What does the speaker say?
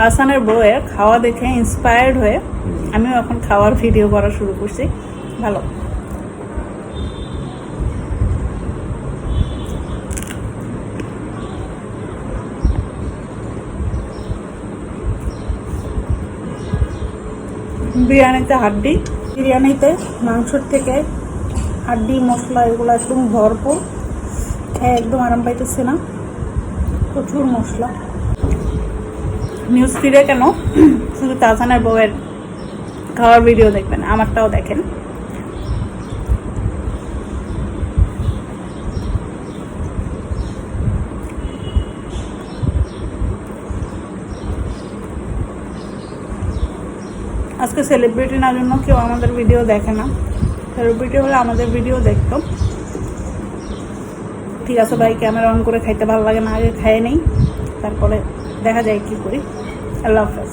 তাহসানের বউয়ের খাওয়া দেখে ইন্সপায়ার্ড হয়ে আমিও এখন খাওয়ার ভিডিও করা শুরু করছি। ভালো। বিরিয়ানিতে হাড্ডি, বিরিয়ানিতে মাংসর থেকে হাড্ডি মশলা এগুলো একদম ভরপুর, একদম আরাম পাইতেছে না, প্রচুর মশলা। নিউজ ফিডে কেন শুধু তাহসানের বউয়ের খাওয়ার ভিডিও দেখবেন, আমারটাও দেখেন। আজকে সেলিব্রিটি না জন্য কেউ আমাদের ভিডিও দেখে না, সেলিব্রিটি হলে আমাদের ভিডিও দেখতো। ঠিক আছে ভাই, ক্যামেরা অন করে খাইতে ভালো লাগে না, আগে খাইয়ে নেই, তারপরে দেখা যায় কি করি। আল্লাহ হাফেজ।